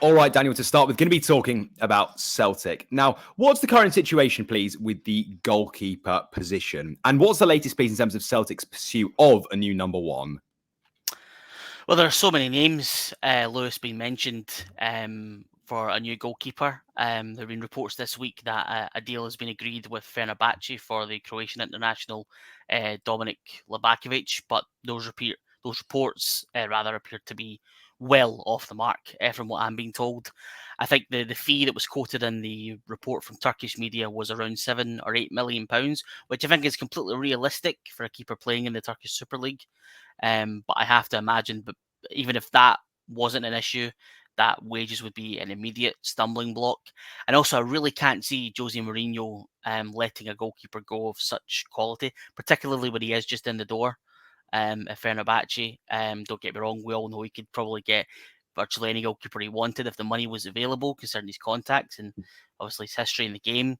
All right, Daniel, to start with, going to be talking about Celtic. Now, what's the current situation, please, with the goalkeeper position? And what's the latest, please, in terms of Celtic's pursuit of a new number one? Well, there are so many names, Lewis, being mentioned for a new goalkeeper. There have been reports this week that a deal has been agreed with Fenerbahce for the Croatian international Dominik Libakovic, but those reports appear to be well off the mark, from what I'm being told. I think the fee that was quoted in the report from Turkish media was around £7 or £8 million, which I think is completely realistic for a keeper playing in the Turkish Super League. But I have to imagine, but even if that wasn't an issue, that wages would be an immediate stumbling block. And also, I really can't see Jose Mourinho letting a goalkeeper go of such quality, particularly when he is just in the door. At Fenerbahce, don't get me wrong, we all know he could probably get virtually any goalkeeper he wanted if the money was available, considering his contacts and obviously his history in the game.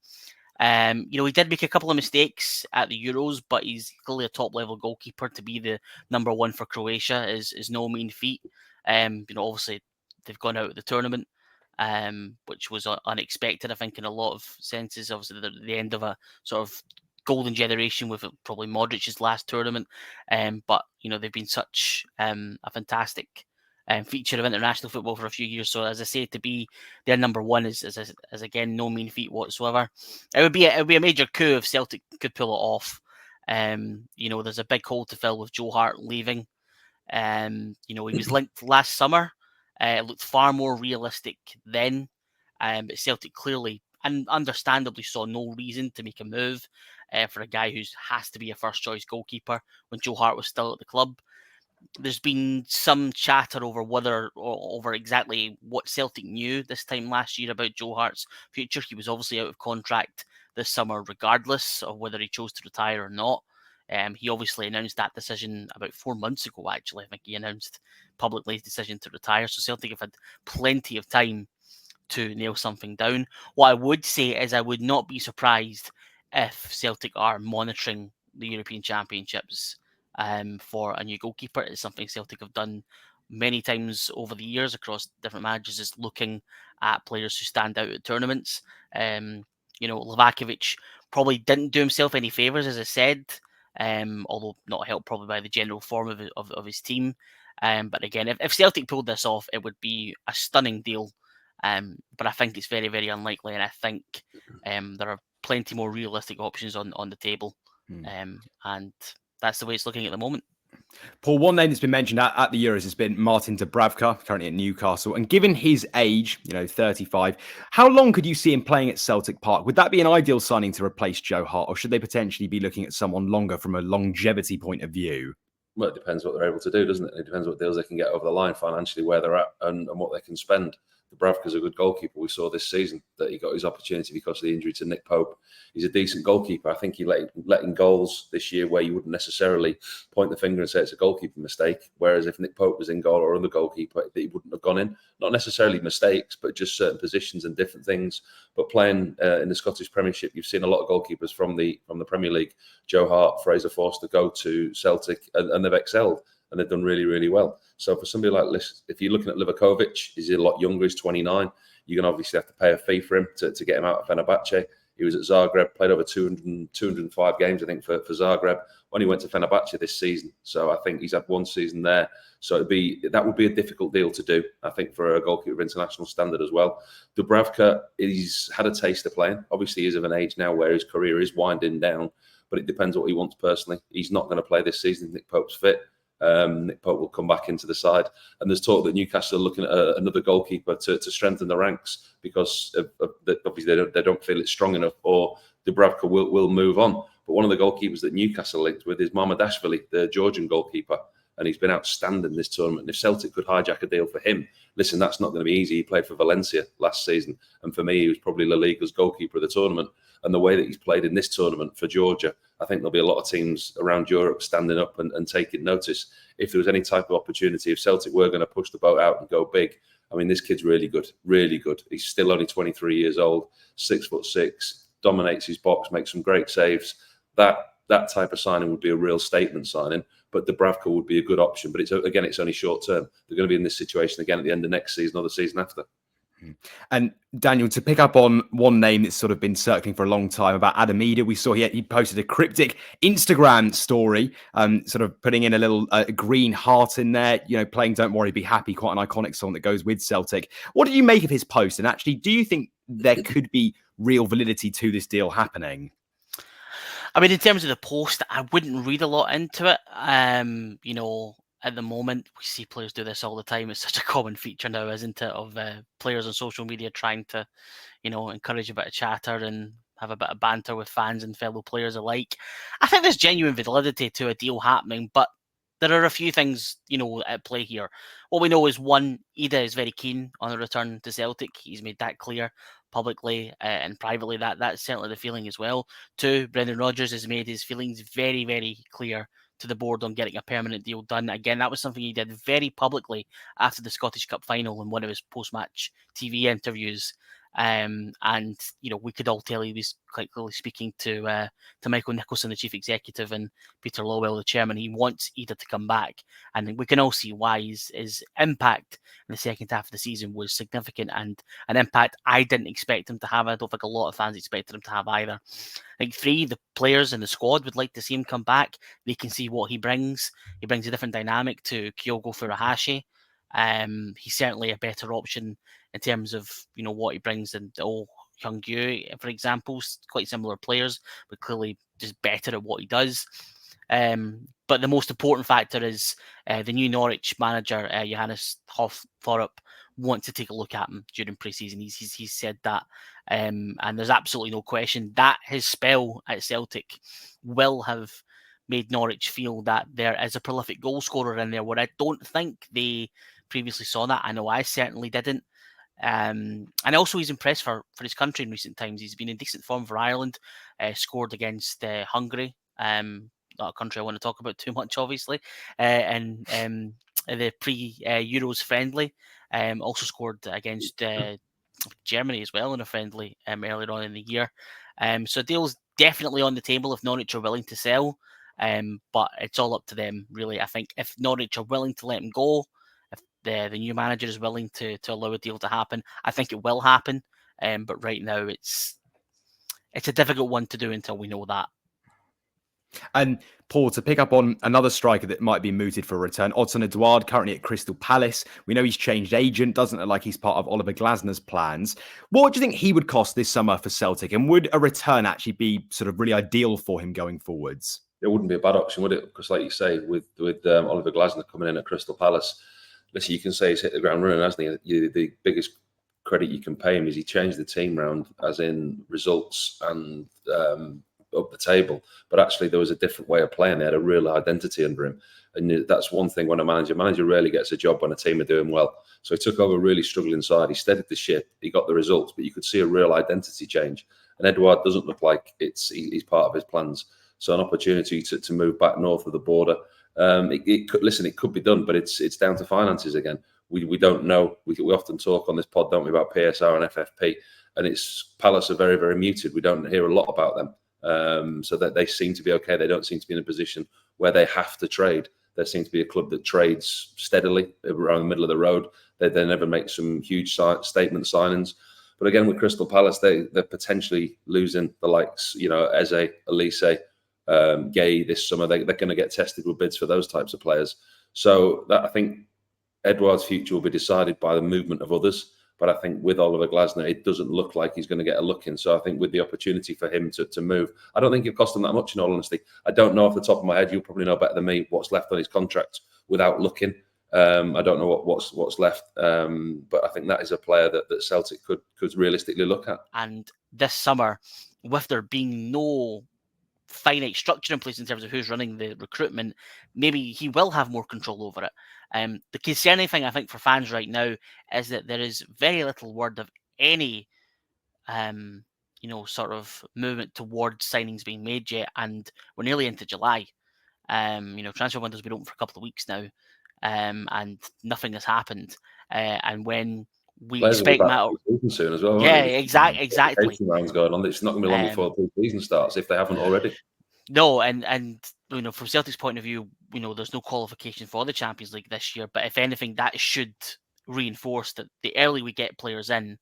He did make a couple of mistakes at the Euros, but he's clearly a top-level goalkeeper. To be the number one for Croatia is no mean feat. Obviously they've gone out of the tournament, which was unexpected, I think, in a lot of senses. Obviously, the end of a sort of golden generation with probably Modric's last tournament. But they've been such a fantastic feature of international football for a few years. So as I say, to be their number one is again no mean feat whatsoever. It would be a major coup if Celtic could pull it off. There's a big hole to fill with Joe Hart leaving. He was linked last summer. It looked far more realistic then. But Celtic clearly and understandably saw no reason to make a move for a guy who has to be a first choice goalkeeper when Joe Hart was still at the club. There's been some chatter over exactly what Celtic knew this time last year about Joe Hart's future. He was obviously out of contract this summer, regardless of whether he chose to retire or not. He obviously announced that decision about 4 months ago, actually. I think he announced publicly his decision to retire. So Celtic have had plenty of time to nail something down. What I would say is I would not be surprised if Celtic are monitoring the European Championships for a new goalkeeper. It's something Celtic have done many times over the years across different managers, is looking at players who stand out at tournaments. Livakovic probably didn't do himself any favours, as I said, although not helped probably by the general form of his team. But again, if Celtic pulled this off, it would be a stunning deal. But I think it's very, very unlikely, and I think there are plenty more realistic options on the table. And that's the way it's looking at the moment. Paul, one name that's been mentioned at the Euros has been Martin Dubravka, currently at Newcastle. And given his age, 35, how long could you see him playing at Celtic Park? Would that be an ideal signing to replace Joe Hart, or should they potentially be looking at someone longer from a longevity point of view? Well, it depends what they're able to do, doesn't it? It depends what deals they can get over the line financially, where they're at, and what they can spend. Dubravka's a good goalkeeper. We saw this season that he got his opportunity because of the injury to Nick Pope. He's a decent goalkeeper. I think he let in goals this year where you wouldn't necessarily point the finger and say it's a goalkeeper mistake. Whereas if Nick Pope was in goal or other goalkeeper, that he wouldn't have gone in. Not necessarily mistakes, but just certain positions and different things. But playing in the Scottish Premiership, you've seen a lot of goalkeepers from the Premier League, Joe Hart, Fraser Forster, go to Celtic, and they've excelled. And they've done really, really well. So for somebody like this, if you're looking at Livakovic, he's a lot younger, he's 29. You're going to obviously have to pay a fee for him to get him out of Fenerbahce. He was at Zagreb, played over 205 games, I think, for Zagreb when he went to Fenerbahce this season. So I think he's had one season there. So that would be a difficult deal to do, I think, for a goalkeeper of international standard as well. Dubravka, he's had a taste of playing. Obviously, he's of an age now where his career is winding down, but it depends what he wants personally. He's not going to play this season. Nick Pope's fit. Nick Pope will come back into the side, and there's talk that Newcastle are looking at another goalkeeper to strengthen the ranks because obviously they don't feel it's strong enough, or Dubravka will move on. But one of the goalkeepers that Newcastle linked with is Mamardashvili, the Georgian goalkeeper, and he's been outstanding this tournament. And if Celtic could hijack a deal for him, listen, that's not going to be easy. He played for Valencia last season, and for me, he was probably La Liga's goalkeeper of the tournament. And the way that he's played in this tournament for Georgia, I think there'll be a lot of teams around Europe standing up and taking notice. If there was any type of opportunity, if Celtic were going to push the boat out and go big, I mean, this kid's really good, really good. He's still only 23 years old, 6'6", dominates his box, makes some great saves. That type of signing would be a real statement signing. But Dubravka would be a good option. But it's only short term. They're going to be in this situation again at the end of next season or the season after. And Daniel, to pick up on one name that's sort of been circling for a long time about Adam Eder, we saw he posted a cryptic Instagram story, sort of putting in a little green heart in there, playing Don't Worry, Be Happy, quite an iconic song that goes with Celtic. What did you make of his post? And actually, do you think there could be real validity to this deal happening? I mean, in terms of the post, I wouldn't read a lot into it. At the moment, we see players do this all the time. It's such a common feature now, isn't it, of players on social media trying to, encourage a bit of chatter and have a bit of banter with fans and fellow players alike. I think there's genuine validity to a deal happening, but there are a few things, at play here. What we know is, one, Ida is very keen on a return to Celtic. He's made that clear publicly and privately. That's certainly the feeling as well. Two, Brendan Rodgers has made his feelings very, very clear to the board on getting a permanent deal done. Again, that was something he did very publicly after the Scottish Cup final in one of his post-match TV interviews. We could all tell he was quite clearly speaking to Michael Nicholson, the chief executive, and Peter Lawwell, the chairman. He wants Ida to come back, and we can all see why his impact in the second half of the season was significant, and an impact I didn't expect him to have. I don't think a lot of fans expected him to have either. I think three, the players in the squad would like to see him come back. They can see what he brings. He brings a different dynamic to Kyogo Furuhashi. He's certainly a better option in terms of what he brings than Hyung-gyu, for example. Quite similar players, but clearly just better at what he does. But the most important factor is the new Norwich manager, Johannes Thorup, wants to take a look at him during pre-season. He's said that, and there's absolutely no question that his spell at Celtic will have made Norwich feel that there is a prolific goal scorer in there, where I don't think they previously saw that. I know I certainly didn't. And also he's impressed for his country in recent times. He's been in decent form for Ireland, scored against Hungary, not a country I want to talk about too much, obviously, and the pre-Euros friendly. Also scored against Germany as well in a friendly earlier on in the year. So deal's definitely on the table if Norwich are willing to sell, but it's all up to them, really. I think if Norwich are willing to let him go, if the new manager is willing to allow a deal to happen, I think it will happen. But right now, it's a difficult one to do until we know that. And Paul, to pick up on another striker that might be mooted for a return, Odsonne Edouard, currently at Crystal Palace. We know he's changed agent, doesn't look like he's part of Oliver Glasner's plans. What do you think he would cost this summer for Celtic? And would a return actually be sort of really ideal for him going forwards? It wouldn't be a bad option, would it? Because like you say, with Oliver Glasner coming in at Crystal Palace, listen, you can say he's hit the ground running, hasn't he? The biggest credit you can pay him is he changed the team round, as in results and up the table. But actually, there was a different way of playing. They had a real identity under him. And that's one thing when a manager rarely gets a job when a team are doing well. So he took over a really struggling side. He steadied the ship. He got the results, but you could see a real identity change. And Edouard doesn't look like he's part of his plans. So an opportunity to move back north of the border. It could be done, but it's down to finances again. We don't know. We often talk on this pod, don't we, about PSR and FFP, and it's Palace are very, very muted. We don't hear a lot about them. So that they seem to be okay. They don't seem to be in a position where they have to trade. There seems to be a club that trades steadily around the middle of the road. They never make some huge statement signings. But again, with Crystal Palace, they're potentially losing the likes, Eze, Elise, Gay this summer. They're going to get tested with bids for those types of players. So that, I think Edouard's future will be decided by the movement of others. But I think with Oliver Glasner, it doesn't look like he's going to get a look in. So I think with the opportunity for him to move, I don't think it cost him that much, in all honesty. I don't know off the top of my head. You'll probably know better than me what's left on his contract without looking. I don't know what's left. But I think that is a player that Celtic could realistically look at. And this summer, with there being no finite structure in place in terms of who's running the recruitment, maybe he will have more control over it. The concerning thing, I think, for fans right now is that there is very little word of any, sort of movement towards signings being made yet, and we're nearly into July. Transfer window's been open for a couple of weeks now, and nothing has happened. And when we expect Matt soon as well, exactly. Rounds going on. It's not going to be long before the season starts if they haven't already. No, and from Celtic's point of view, there's no qualification for the Champions League this year. But if anything, that should reinforced that the earlier we get players in,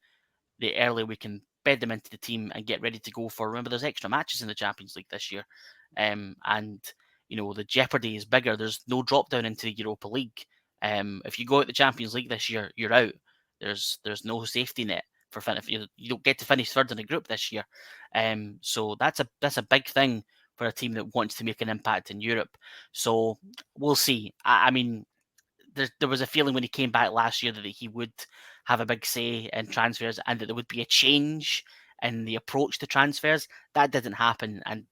the earlier we can bed them into the team and get ready to go for. Remember, there's extra matches in the Champions League this year, and the jeopardy is bigger. There's no drop down into the Europa League. If you go out the Champions League this year, you're out. There's no safety net for you don't get to finish third in a group this year. So that's a big thing for a team that wants to make an impact in Europe. So we'll see. I mean, there was a feeling when he came back last year that he would have a big say in transfers and that there would be a change in the approach to transfers. That didn't happen, and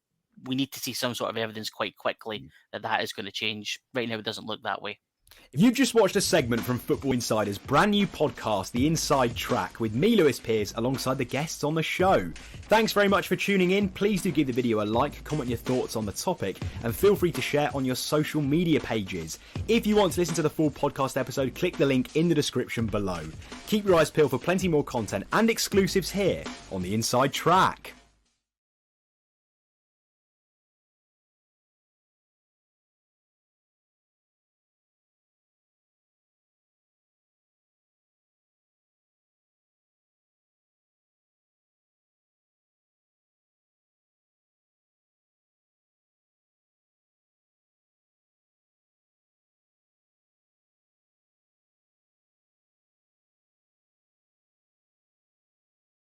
we need to see some sort of evidence quite quickly that is going to change. Right now, it doesn't look that way. If you've just watched a segment from Football Insider's brand new podcast, The Inside Track, with me, Lewis Pearce, alongside the guests on the show. Thanks very much for tuning in. Please do give the video a like, comment your thoughts on the topic, and feel free to share on your social media pages. If you want to listen to the full podcast episode, click the link in the description below. Keep your eyes peeled for plenty more content and exclusives here on The Inside Track.